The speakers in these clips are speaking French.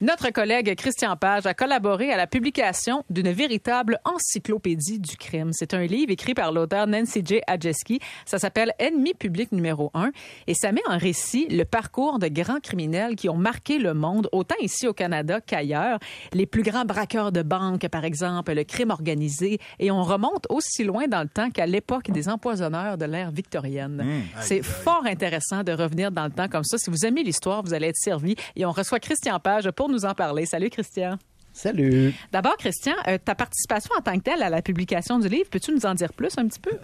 Notre collègue Christian Page a collaboré à la publication d'une véritable encyclopédie du crime. C'est un livre écrit par l'auteur Nancy J. Adjeski. Ça s'appelle Ennemi public numéro 1 et ça met en récit le parcours de grands criminels qui ont marqué le monde, autant ici au Canada qu'ailleurs. Les plus grands braqueurs de banques, par exemple, le crime organisé. Et on remonte aussi loin dans le temps qu'à l'époque des empoisonneurs de l'ère victorienne. C'est fort intéressant de revenir dans le temps comme ça. Si vous aimez l'histoire, vous allez être servi. Et on reçoit Christian Page pour nous en parler. Salut, Christian. Salut. D'abord, Christian, ta participation en tant que telle à la publication du livre, peux-tu nous en dire plus un petit peu?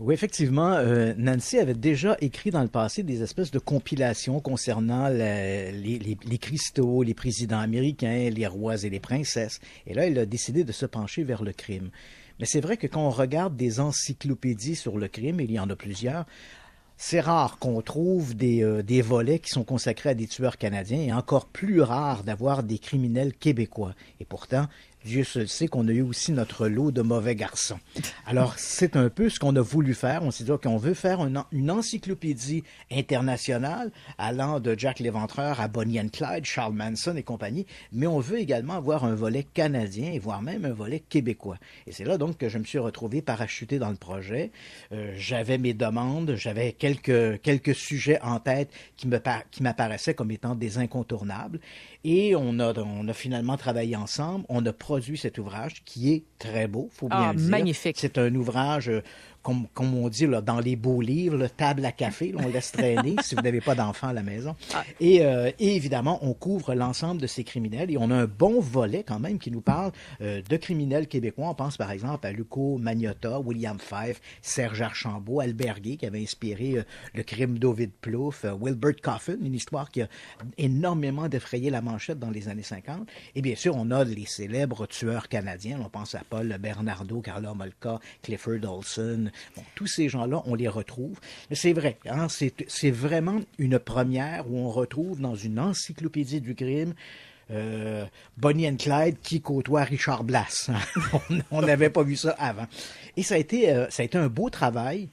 Oui, effectivement, Nancy avait déjà écrit dans le passé des espèces de compilations concernant les cristaux, les présidents américains, les rois et les princesses. Et là, elle a décidé de se pencher vers le crime. Mais c'est vrai que quand on regarde des encyclopédies sur le crime, et il y en a plusieurs, c'est rare qu'on trouve des volets qui sont consacrés à des tueurs canadiens et encore plus rare d'avoir des criminels québécois. Et pourtant, Dieu seul sait qu'on a eu aussi notre lot de mauvais garçons. Alors, c'est un peu ce qu'on a voulu faire. On s'est dit qu'on veut faire une encyclopédie internationale allant de Jack l'Éventreur à Bonnie and Clyde, Charles Manson et compagnie, mais on veut également avoir un volet canadien et voire même un volet québécois. Et c'est là donc que je me suis retrouvé parachuté dans le projet. J'avais mes demandes, j'avais quelques sujets en tête qui m'apparaissaient comme étant des incontournables. Et on a finalement travaillé ensemble. On a produit cet ouvrage qui est très beau, faut bien le dire. Magnifique. C'est un ouvrage, comme on dit là, dans les beaux livres, là, table à café, là, on laisse traîner si vous n'avez pas d'enfants à la maison. Et évidemment, on couvre l'ensemble de ces criminels et on a un bon volet quand même qui nous parle de criminels québécois. On pense par exemple à Luco Magnotta, William Fife, Serge Archambault, Albert Guay qui avait inspiré le crime d'Ovid Plouffe, Wilbert Coffin, une histoire qui a énormément défrayé la manchette dans les années 50. Et bien sûr, on a les célèbres tueurs canadiens. On pense à Paul Bernardo, Carla Molka, Clifford Olson. Bon, tous ces gens-là, on les retrouve. Mais c'est vrai, hein, c'est vraiment une première où on retrouve dans une encyclopédie du crime Bonnie and Clyde qui côtoie Richard Blass. On n'avait pas vu ça avant. Et ça a été un beau travail.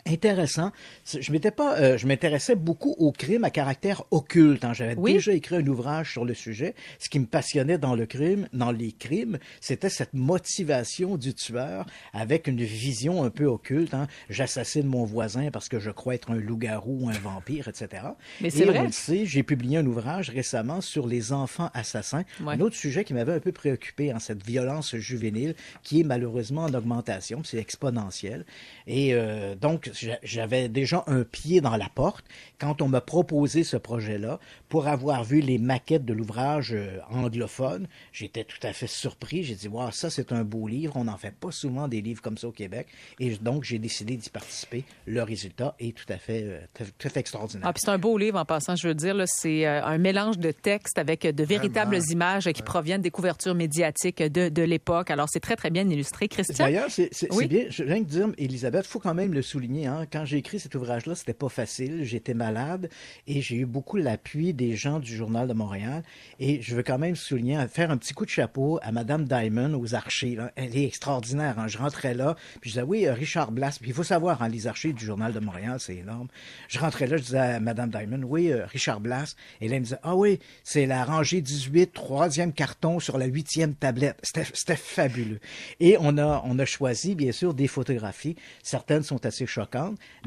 Intéressant. Je m'intéressais beaucoup aux crimes à caractère occulte. Hein. J'avais déjà écrit un ouvrage sur le sujet. Ce qui me passionnait dans les crimes, c'était cette motivation du tueur avec une vision un peu occulte. Hein. J'assassine mon voisin parce que je crois être un loup-garou ou un vampire, etc. Mais c'est vrai. On le sait, j'ai publié un ouvrage récemment sur les enfants assassins. Ouais. Un autre sujet qui m'avait un peu préoccupé, hein, cette violence juvénile qui est malheureusement en augmentation, c'est exponentiel. Et donc, j'avais déjà un pied dans la porte quand on m'a proposé ce projet-là. Pour avoir vu les maquettes de l'ouvrage anglophone, j'étais tout à fait surpris. J'ai dit, wow, ça c'est un beau livre. On n'en fait pas souvent des livres comme ça au Québec. Et donc, j'ai décidé d'y participer. Le résultat est tout à fait extraordinaire. Ah, puis c'est un beau livre en passant, je veux dire. Là, c'est un mélange de textes avec de véritables images qui proviennent des couvertures médiatiques de l'époque. Alors, c'est très, très bien illustré. Christian? D'ailleurs, c'est bien. Je viens de dire, Elisabeth, il faut quand même le souligner. Hein, quand j'ai écrit cet ouvrage-là, c'était pas facile. J'étais malade et j'ai eu beaucoup l'appui des gens du Journal de Montréal. Et je veux quand même souligner, faire un petit coup de chapeau à Mme Diamond aux archers. Là. Elle est extraordinaire. Hein. Je rentrais là, puis je disais, oui, Richard Blass. Puis il faut savoir, hein, les archers du Journal de Montréal, c'est énorme. Je rentrais là, je disais à Mme Diamond, oui, Richard Blass. Et là, elle me disait, ah oui, c'est la rangée 18, troisième carton sur la 8e tablette. C'était fabuleux. Et on a choisi, bien sûr, des photographies. Certaines sont assez choquantes,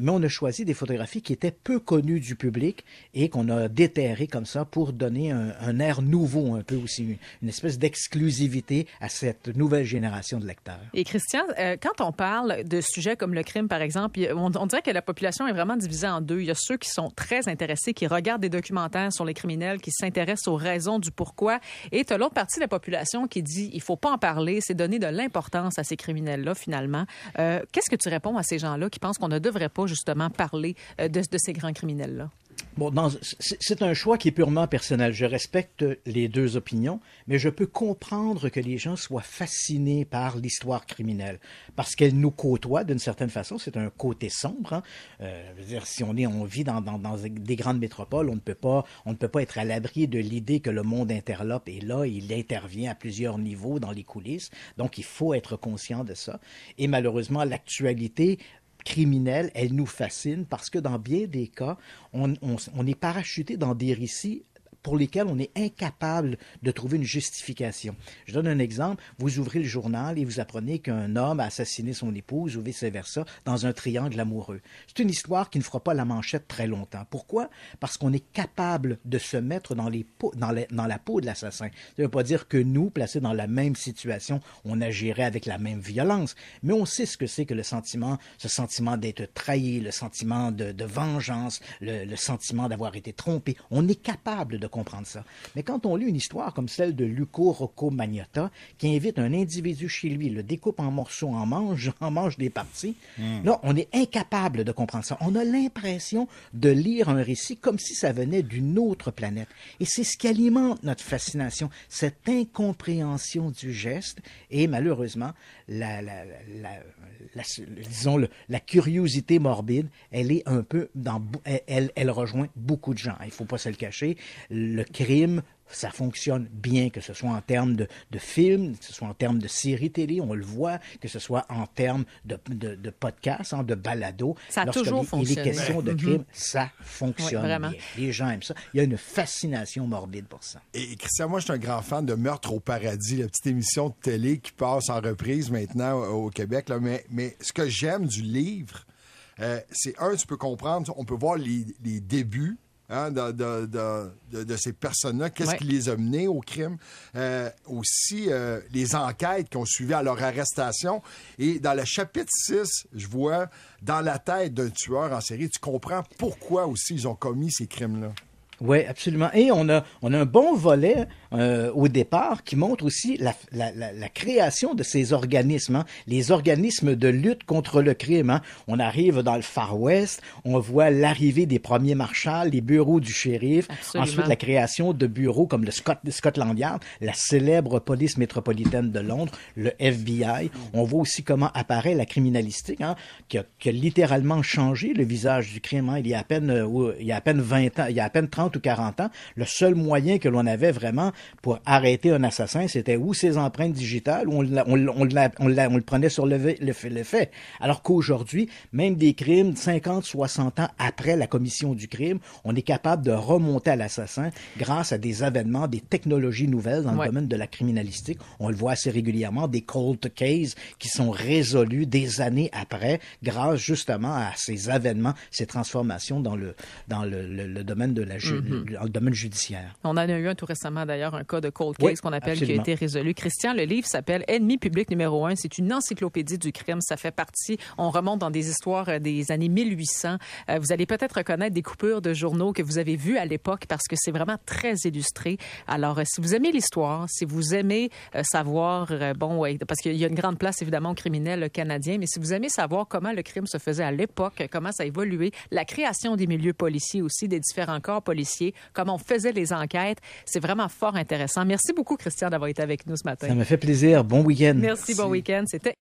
mais on a choisi des photographies qui étaient peu connues du public et qu'on a déterrées comme ça pour donner un air nouveau un peu aussi, une espèce d'exclusivité à cette nouvelle génération de lecteurs. Et Christian, quand on parle de sujets comme le crime, par exemple, on dirait que la population est vraiment divisée en deux. Il y a ceux qui sont très intéressés, qui regardent des documentaires sur les criminels, qui s'intéressent aux raisons du pourquoi. Et tu as l'autre partie de la population qui dit il faut pas en parler, c'est donner de l'importance à ces criminels-là, finalement. Qu'est-ce que tu réponds à ces gens-là qui pensent qu'on ne devrait pas, justement, parler de ces grands criminels-là? Bon, c'est un choix qui est purement personnel. Je respecte les deux opinions, mais je peux comprendre que les gens soient fascinés par l'histoire criminelle parce qu'elle nous côtoie d'une certaine façon. C'est un côté sombre. Hein. Je veux dire, si on vit dans des grandes métropoles, on ne peut pas être à l'abri de l'idée que le monde interlope et là, il intervient à plusieurs niveaux dans les coulisses. Donc, il faut être conscient de ça. Et malheureusement, l'actualité criminelle, elle nous fascine parce que dans bien des cas, on est parachuté dans des récits pour lesquels on est incapable de trouver une justification. Je donne un exemple. Vous ouvrez le journal et vous apprenez qu'un homme a assassiné son épouse ou vice-versa dans un triangle amoureux. C'est une histoire qui ne fera pas la manchette très longtemps. Pourquoi? Parce qu'on est capable de se mettre dans la peau de l'assassin. Ça ne veut pas dire que nous, placés dans la même situation, on agirait avec la même violence, mais on sait ce que c'est que ce sentiment d'être trahi, le sentiment de vengeance, le sentiment d'avoir été trompé. On est capable de comprendre ça. Mais quand on lit une histoire comme celle de Luco Rocco Magnotta, qui invite un individu chez lui, le découpe en morceaux, en mange des parties, là, on est incapable de comprendre ça. On a l'impression de lire un récit comme si ça venait d'une autre planète. Et c'est ce qui alimente notre fascination, cette incompréhension du geste et malheureusement, disons, la curiosité morbide, elle est un peu elle rejoint beaucoup de gens. Il ne faut pas se le cacher. Le crime, ça fonctionne bien, que ce soit en termes de films, que ce soit en termes de séries télé, on le voit, que ce soit en termes de podcasts, de balados. Ça a toujours fonctionné. Il est question de crime, ça fonctionne bien. Les gens aiment ça. Il y a une fascination morbide pour ça. Et Christian, moi, je suis un grand fan de Meurtre au paradis, la petite émission de télé qui passe en reprise maintenant au Québec. Là. Mais ce que j'aime du livre, c'est tu peux comprendre, on peut voir les débuts, de ces personnes-là, qu'est-ce qui les a menés au crime, aussi les enquêtes qui ont suivi à leur arrestation. Et dans le chapitre 6, je vois dans la tête d'un tueur en série, tu comprends pourquoi aussi ils ont commis ces crimes-là. Oui, absolument. Et on a un bon volet au départ qui montre aussi la création de ces organismes, les organismes de lutte contre le crime. On arrive dans le Far West, on voit l'arrivée des premiers marshals, les bureaux du shérif, ensuite la création de bureaux comme le Scotland Yard, la célèbre police métropolitaine de Londres, le FBI. On voit aussi comment apparaît la criminalistique, qui a littéralement changé le visage du crime. Il y a à peine 20 ans, il y a à peine 30 ou 40 ans, le seul moyen que l'on avait vraiment pour arrêter un assassin, c'était ou ses empreintes digitales, ou on le prenait sur le fait. Alors qu'aujourd'hui, même des crimes 50, 60 ans après la commission du crime, on est capable de remonter à l'assassin grâce à des avènements, des technologies nouvelles dans le domaine de la criminalistique. On le voit assez régulièrement, des cold cases qui sont résolus des années après grâce justement à ces avènements, ces transformations dans le domaine de le domaine judiciaire. On en a eu un tout récemment, d'ailleurs, un cas de cold case qu'on appelle absolument. Qui a été résolu. Christian, le livre s'appelle « Ennemi public numéro 1 ». C'est une encyclopédie du crime. Ça fait partie, on remonte dans des histoires des années 1800. Vous allez peut-être reconnaître des coupures de journaux que vous avez vues à l'époque parce que c'est vraiment très illustré. Alors, si vous aimez l'histoire, si vous aimez savoir, parce qu'il y a une grande place, évidemment, aux criminels canadiens, mais si vous aimez savoir comment le crime se faisait à l'époque, comment ça a évolué, la création des milieux policiers aussi, des différents corps policiers, comment on faisait les enquêtes. C'est vraiment fort intéressant. Merci beaucoup, Christian, d'avoir été avec nous ce matin. Ça me fait plaisir. Bon week-end. Merci, bon week-end. C'était